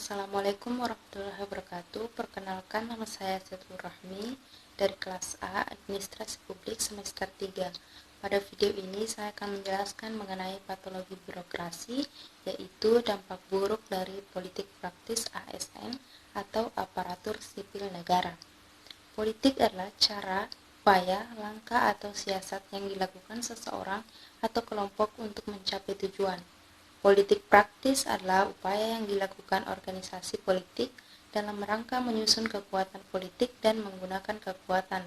Assalamualaikum warahmatullahi wabarakatuh. Perkenalkan, nama saya Setul Rahmi dari kelas A Administrasi Publik semester 3. Pada video ini saya akan menjelaskan mengenai patologi birokrasi, yaitu dampak buruk dari politik praktis ASN atau aparatur sipil negara. Politik adalah cara, upaya, langkah atau siasat yang dilakukan seseorang atau kelompok untuk mencapai tujuan. Politik praktis adalah upaya yang dilakukan organisasi politik dalam rangka menyusun kekuatan politik dan menggunakan kekuatan.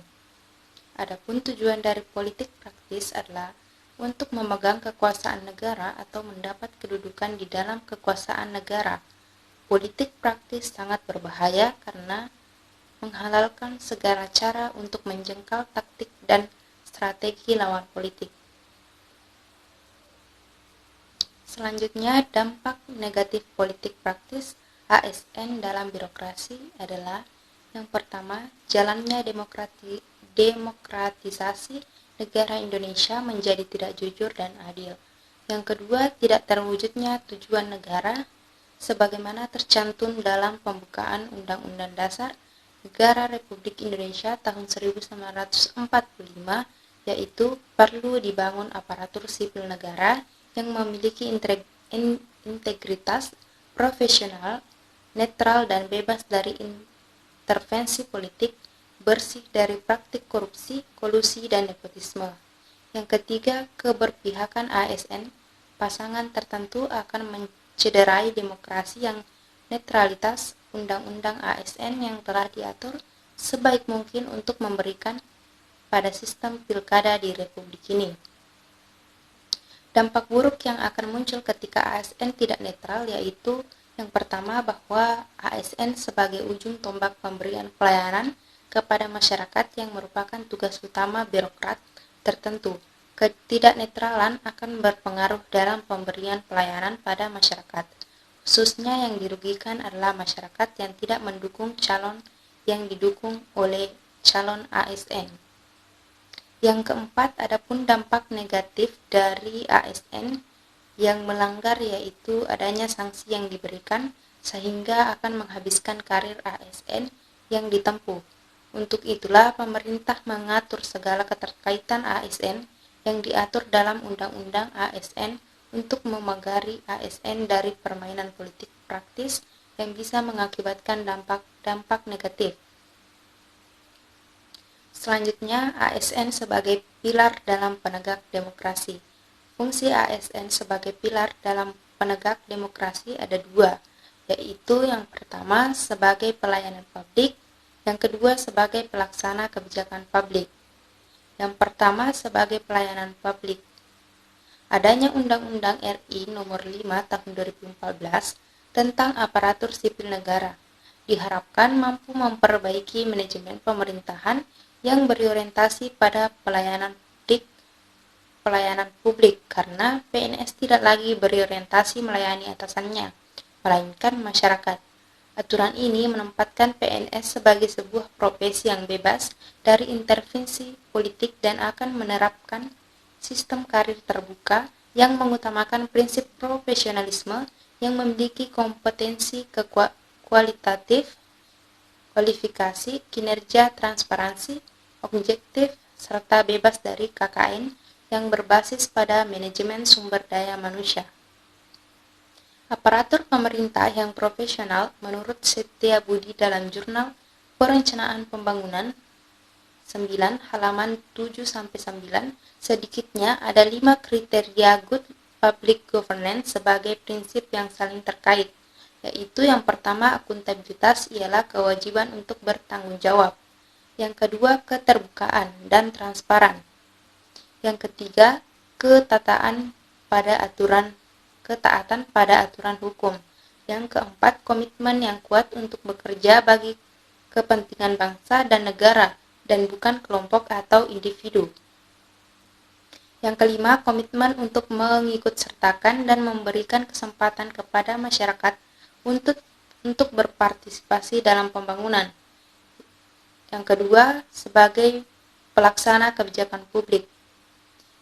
Adapun tujuan dari politik praktis adalah untuk memegang kekuasaan negara atau mendapat kedudukan di dalam kekuasaan negara. Politik praktis sangat berbahaya karena menghalalkan segala cara untuk menjangkau taktik dan strategi lawan politik. Selanjutnya, dampak negatif politik praktis ASN dalam birokrasi adalah yang pertama, jalannya demokratisasi negara Indonesia menjadi tidak jujur dan adil. Yang kedua, tidak terwujudnya tujuan negara sebagaimana tercantum dalam pembukaan Undang-Undang Dasar Negara Republik Indonesia tahun 1945, yaitu perlu dibangun aparatur sipil negara yang memiliki integritas, profesional, netral dan bebas dari intervensi politik, bersih dari praktik korupsi, kolusi, dan nepotisme. Yang ketiga, keberpihakan ASN, pasangan tertentu akan mencederai demokrasi yang netralitas undang-undang ASN yang telah diatur sebaik mungkin untuk memberikan pada sistem pilkada di Republik ini. Dampak buruk yang akan muncul ketika ASN tidak netral yaitu yang pertama bahwa ASN sebagai ujung tombak pemberian pelayanan kepada masyarakat yang merupakan tugas utama birokrat tertentu. Ketidaknetralan akan berpengaruh dalam pemberian pelayanan pada masyarakat. Khususnya yang dirugikan adalah masyarakat yang tidak mendukung calon yang didukung oleh calon ASN. Yang keempat, adapun dampak negatif dari ASN yang melanggar yaitu adanya sanksi yang diberikan sehingga akan menghabiskan karir ASN yang ditempuh. Untuk itulah pemerintah mengatur segala keterkaitan ASN yang diatur dalam Undang-Undang ASN untuk memagari ASN dari permainan politik praktis yang bisa mengakibatkan dampak negatif. Selanjutnya, ASN sebagai pilar dalam penegak demokrasi. Fungsi ASN sebagai pilar dalam penegak demokrasi ada dua, yaitu yang pertama sebagai pelayanan publik, yang kedua sebagai pelaksana kebijakan publik. Yang pertama sebagai pelayanan publik. Adanya Undang-Undang RI Nomor 5 Tahun 2014 tentang aparatur sipil negara diharapkan mampu memperbaiki manajemen pemerintahan yang berorientasi pada pelayanan publik karena PNS tidak lagi berorientasi melayani atasannya, melainkan masyarakat. Aturan ini menempatkan PNS sebagai sebuah profesi yang bebas dari intervensi politik dan akan menerapkan sistem karir terbuka yang mengutamakan prinsip profesionalisme yang memiliki kompetensi kualitatif, kualifikasi, kinerja, transparansi, objektif, serta bebas dari KKN yang berbasis pada manajemen sumber daya manusia. Aparatur pemerintah yang profesional menurut Setiabudi dalam Jurnal Perencanaan Pembangunan 9 halaman 7-9 sedikitnya ada 5 kriteria good public governance sebagai prinsip yang saling terkait, yaitu yang pertama akuntabilitas ialah kewajiban untuk bertanggung jawab. Yang kedua, keterbukaan dan transparan. Yang ketiga, ketaatan pada aturan hukum. Yang keempat, komitmen yang kuat untuk bekerja bagi kepentingan bangsa dan negara dan bukan kelompok atau individu. Yang kelima, komitmen untuk mengikutsertakan dan memberikan kesempatan kepada masyarakat untuk berpartisipasi dalam pembangunan. Yang kedua, sebagai pelaksana kebijakan publik.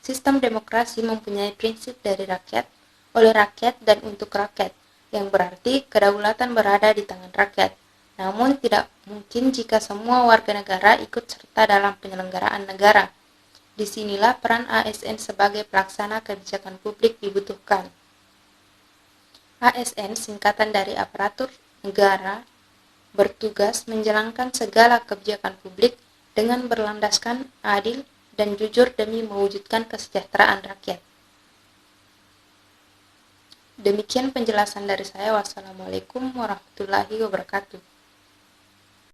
Sistem demokrasi mempunyai prinsip dari rakyat, oleh rakyat, dan untuk rakyat. yang berarti kedaulatan berada di tangan rakyat. Namun tidak mungkin jika semua warga negara ikut serta dalam penyelenggaraan negara. Disinilah peran ASN sebagai pelaksana kebijakan publik dibutuhkan. ASN singkatan dari aparatur negara bertugas menjalankan segala kebijakan publik dengan berlandaskan adil dan jujur demi mewujudkan kesejahteraan rakyat. Demikian penjelasan dari saya. Wassalamualaikum warahmatullahi wabarakatuh.